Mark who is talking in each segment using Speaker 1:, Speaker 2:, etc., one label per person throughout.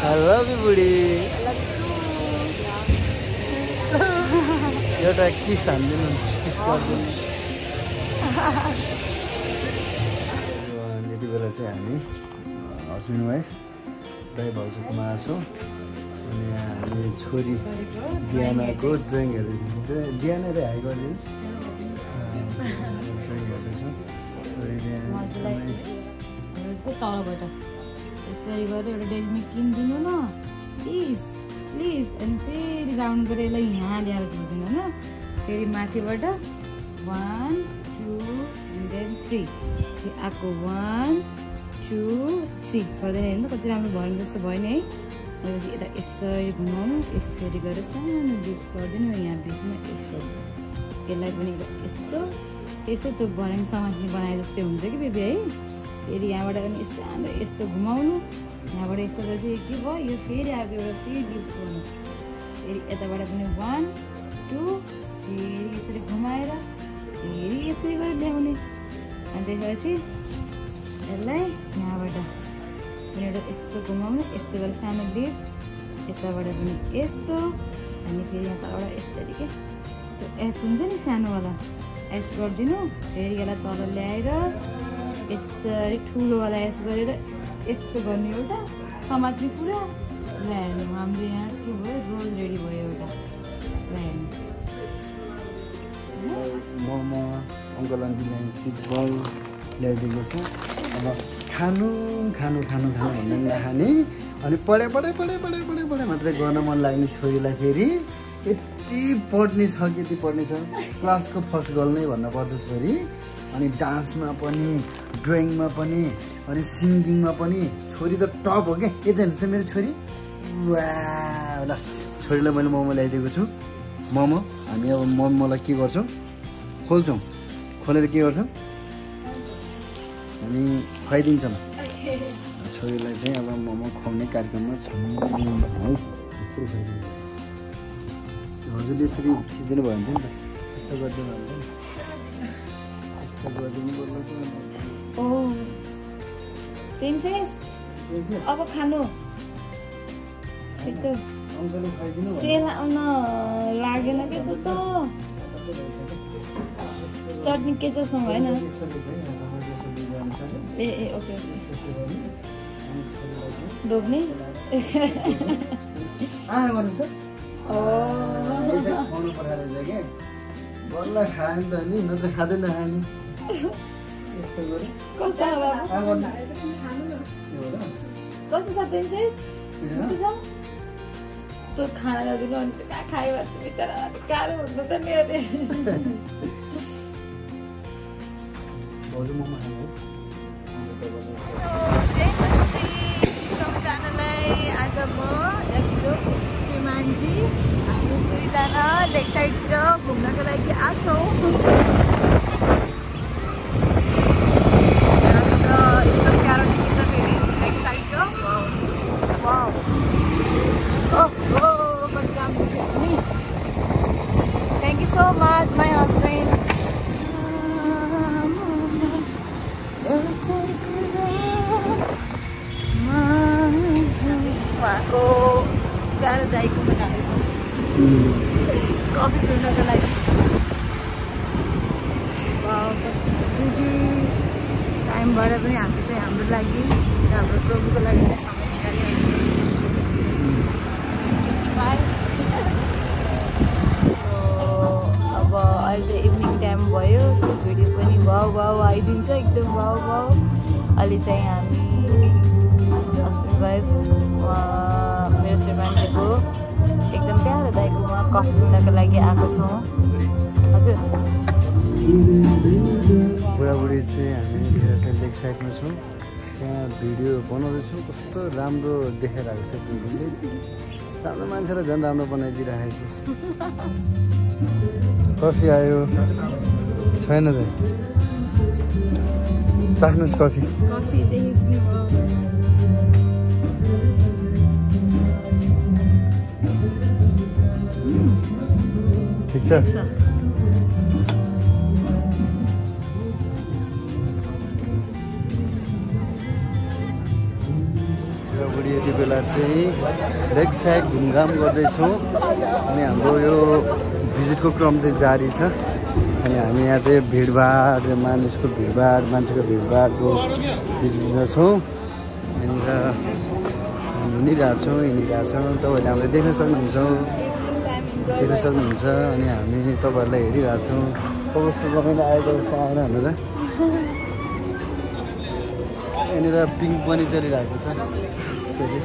Speaker 1: I love you, बुढी। एउटा kiss हान्दिनु, kiss गरिदिनु। यति बेला चाहिँ हामी हस्बेन्ड वाइफ दाइ भाउजूकोमा छौँ अनि हामी छोरी डियानाको ड्रइङ हेर्दैछौँ। डियाना चाहिँ हाई गरिदिनुहोस्। ड्रइङ हेर्दैछौँ छोरी
Speaker 2: तलबाट यसरी गरेर एउटा डेजमी किनिदिनु न प्लिज प्लिज अनि फेरि राउन्ड गरेर यहाँ ल्याएर छोडिदिनु होइन। फेरि माथिबाट 1 2 and then 3 आएको 1 2 3 गर्दैन हेर्नु कति राम्रो भयो जस्तो भयो नि है। त्यसपछि यता यसरी घुमाउनु यसरी गरेर सानो लिप्स गरिदिनु यहाँ बिचमा यस्तो यसलाई पनि यस्तो यस्तो त्यो बनाइ समाजले बनाए जस्तै हुन्छ कि बेबी है। फेरि यहाँबाट पनि सानो यस्तो घुमाउनु यहाँबाट यस्तो गरेपछि के भयो यो फेरि अर्को एउटा फेरि लिप्स गर्नु फेरि यताबाट पनि 1 2 फेरि यसरी घुमाएर फेरि यसरी गरेर ल्याउने अनि त्यसपछि यसलाई यहाँबाट एउटा यस्तो घुमाउनु यस्तो गरेर सानो लिप्स यताबाट पनि यस्तो अनि फेरि यहाँ तलबाट यसरी के त्यो एस हुन्छ नि सानोवाला एस गरिदिनु फेरि यसलाई तल ल्याएर यसरी ठुलोवाला एस गरेर यस्तो गर्ने एउटा समात्ने पुरा ल्याएन हाम्रो यहाँ के भयो रोल रेडी भयो एउटा ल्याएन
Speaker 1: मोमो अङ्कल आन्टीलाई चिज बल ल्याइदिएको छ। अब खानु खानु खानु खानु भन्दा नखाने अनि पढे मात्रै गर्न मन लाग्ने छोरीलाई फेरि यति पढ्ने छ कि यति पढ्ने छ क्लासको फर्स्ट गर्ल नै भन्नुपर्छ छोरी। अनि डान्समा पनि ड्रइङमा पनि अनि सिङ्गिङमा पनि छोरी त टप हो क्या। यता हेर्नु त मेरो छोरी वा ल छोरीलाई मैले मोमो ल्याइदिएको छु। मोमो हामी अब मोमोलाई के गर्छौँ खोल्छौँ खोलेर के गर्छौँ हामी खुवाइदिन्छौँ छोरीलाई चाहिँ अब मोमो खुवाउने कार्यक्रममा छौँ है। यस्तै खुवाइदिन्छ हजुरले यसरी खिचिदिनु भयो भने त यस्तो गरिदिनु भयो भने यस्तो गरिदिनु पर्ला।
Speaker 2: ओ प्रिन्सेस अब खानु छिटो
Speaker 1: अङ्कलले खुवाइदिनु
Speaker 2: सेल आउन लागेन के त चटनी केचपसँग होइन ए ओके डोब्ने
Speaker 1: खुवाउनु पठाइरहेछ क्या बल्ल खायो नि त नि नत्र खाँदैन खाने यस्तो गऱ्यो
Speaker 2: कस्तो छ प्रिन्सेस मिठो छ त्यो खाना नदिनु अनि कहाँ खायो भने बिचरा गाह्रो हुनु त नि अरे सबैजनालाई आज म एकलो श्रीमानजी हामी दुईजना लेक साइडतिर घुम्नको लागि आएको छौँ। यस्तो गाह्रो देखिन्छ फेरि लेक साइडको कति राम्रो देखिन्छ नि। Thank you so much my husband. उहाँको गाह्रो दाइकोमा जाँदैछौँ कफी पिउनको लागि। बिजी टाइम भएर पनि हामी चाहिँ हाम्रो लागि हाम्रो प्रभुको लागि चाहिँ समय निकालिरहेको अब अहिले चाहिँ इभिनिङ टाइम भयो भिडियो पनि वाउ वाउ आइदिन्छ एकदम वाउ वाउ। अहिले चाहिँ हामी हस्बेन्ड वाइफ मेरो श्रीमानजीको एकदम प्यारो दाइकोमा कफी पिउनको लागि आएको छौँ। हजुर
Speaker 1: बुढाबुढी चाहिँ हामी यतिखेर चाहिँ लेक साइडमा छौँ त्यहाँ भिडियो बनाउँदैछौँ। कस्तो राम्रो देखेर आएको छ भिडियोले राम्रो मान्छेलाई झन् राम्रो बनाइदिइराखेको छु। कफी आयो छैन त चाख्नुहोस् कफी ठिक छ। बुढी यति बेला चाहिँ लेक साइड घुमघाम गर्दैछौँ अनि हाम्रो यो भिजिटको क्रम चाहिँ जारी छ अनि हामी यहाँ चाहिँ भिडभाड मानिसको भिडभाड मान्छेको भिडभाडको बिचबिचमा छौँ यहाँनिर हिँडिरहेछौँ तपाईँहरूले हामीले देख्न सक्नुहुन्छ अनि हामी तपाईँहरूलाई हेरिरहेछौँ कस्तो रमाइलो आएको जस्तो आएन भनेर यहाँनिर पिङ पनि चलिरहेको छ यस्तरी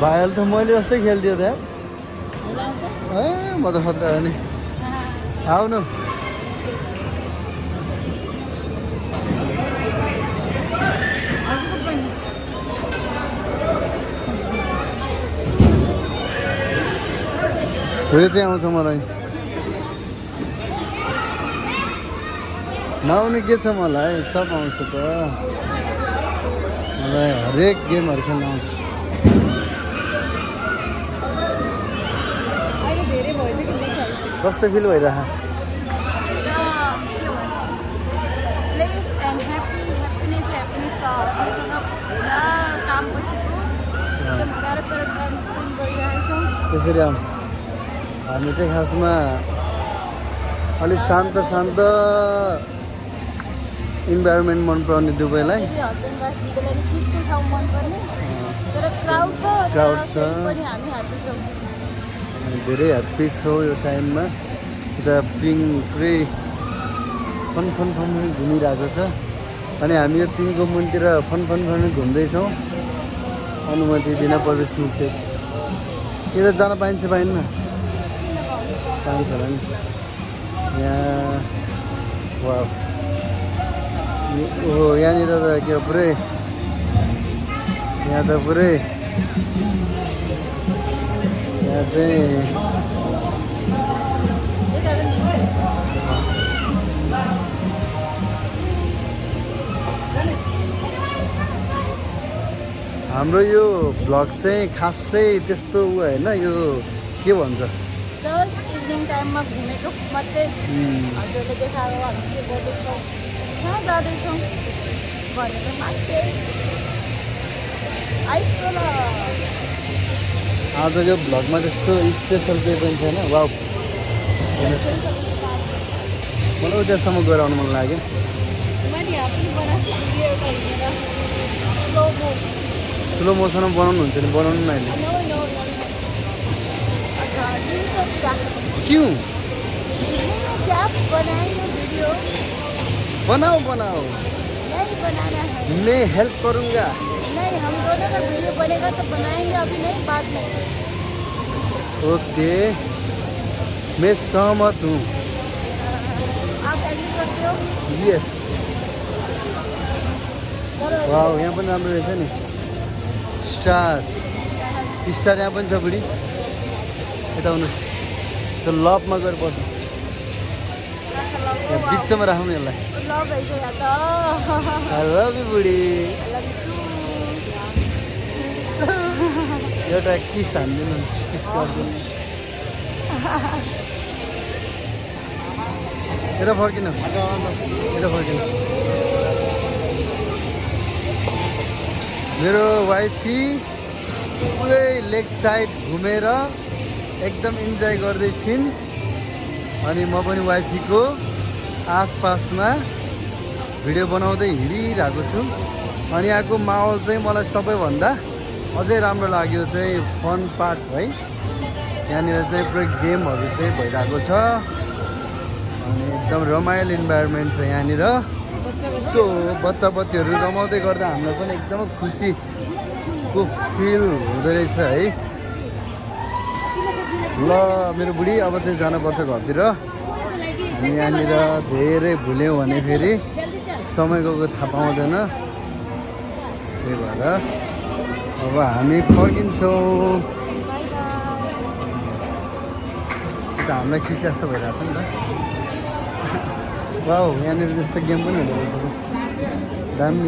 Speaker 1: भाइले त मैले जस्तै खेलिदियो त ए म त खतरा हो नि आउनु यो चाहिँ आउँछ मलाई नआउने के छ मलाई सब आउँछ त मलाई हरेक गेमहरू खेल्न आउँछ कस्तो फिल भइरह त्यसरी आउँ हामी चाहिँ खासमा अलिक शान्त इन्भाइरोमेन्ट मन पराउने दुबईलाई क्राउड छ धेरै ह्याप्पी छौँ यो टाइममा उता पिङ पुरै फन घुमिरहेको छ अनि हामी यो पिङको मुनतिर फन घुम्दैछौँ अनुमति बिना प्रवेश निषेध यता जान पाइन्छ पाइन्न पाइन्छ होला नि यहाँ वा ओहो यहाँनिर त के पुरै यहाँ त पुरै यहाँ चाहिँ हाम्रो यो भ्लग चाहिँ खासै त्यस्तो उ होइन यो के भन्छ
Speaker 2: जस्ट इभिनिङ टाइममा घुमेको मात्रै हजुरले देखाएर हामी के गर्दैछौँ कहाँ जाँदैछौँ भनेको मात्रै आइसकेर
Speaker 1: आज यो भ्लगमा त्यस्तो स्पेसल केही पनि छैन वा मलाई त्यहाँसम्म गएर आउनु मन लाग्यो स्लो मोसनमा बनाउनु हुन्छ नि बनाउनु न अहिले क्यों बनाओ
Speaker 2: नहीं बनाना है
Speaker 1: मैं हेल्प करूँगा
Speaker 2: नहीं हम दोनों का वीडियो बनेगा तो बनाएंगे अभी नहीं बाद में
Speaker 1: ओके मैं सहमत हूँ
Speaker 2: आप एग्री करते हो
Speaker 1: यस वाह यहाँ पनि राम्रो रहेछ नि स्टार यहाँ पनि छ बुढी यता आउनुहोस् त्यो लभमा गएर पर्छ यहाँ बिचमा राखौँ यसलाई आई लभ यु बुढी एउटा किस हान्दिनु किस गरिदिनु यता फर्किनु मेरो वाइफी पुरै लेक साइड घुमेर एकदम इन्जोय गर्दै छिन् अनि म पनि वाइफीको आसपासमा भिडियो बनाउँदै हिँडिरहेको छु अनि यहाँको माहौल चाहिँ मलाई सबैभन्दा अझै राम्रो लाग्यो चाहिँ फन पार्ट है यहाँनिर चाहिँ पुरै गेमहरू चाहिँ भइरहेको छ अनि एकदम रमाइलो इन्भाइरोमेन्ट छ यहाँनिर सो बच्चाहरू रमाउँदै गर्दा हामीलाई पनि एकदमै खुसीको फिल हुँदो रहेछ है ल मेरो बुढी अब चाहिँ जानुपर्छ घरतिर हामी यहाँनिर धेरै भुल्यौँ भने फेरि समयको थाहा पाउँदैन त्यही भएर अब हामी फर्किन्छौँ त हामीलाई खिचे जस्तो भइरहेछ नि त वाउ यहाँनिर त्यस्तो गेम पनि हुँदो रहेछ दामी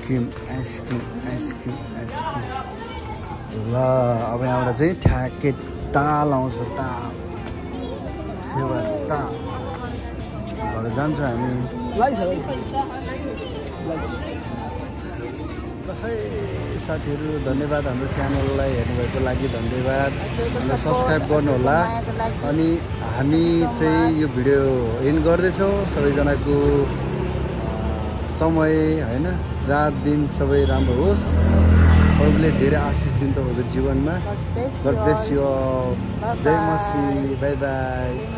Speaker 1: आइसक्रिम आइसक्रिम आइसक्रिम आइसक्रिम ल अब यहाँबाट चाहिँ ठ्याक्कै ताल आउँछ ताल सेवा ताल घर जान्छौँ हामी साथीहरू धन्यवाद हाम्रो च्यानललाई हेर्नुभएको लागि धन्यवाद सब्सक्राइब गर्नुहोला अनि हामी चाहिँ यो भिडियो एन्ड गर्दैछौँ सबैजनाको समय हैन रात दिन सबै राम्रो होस् प्रभुले धेरै आशिष दिनु तपाईँको जीवनमा गड ब्लेस यु जय मसी बाई बाई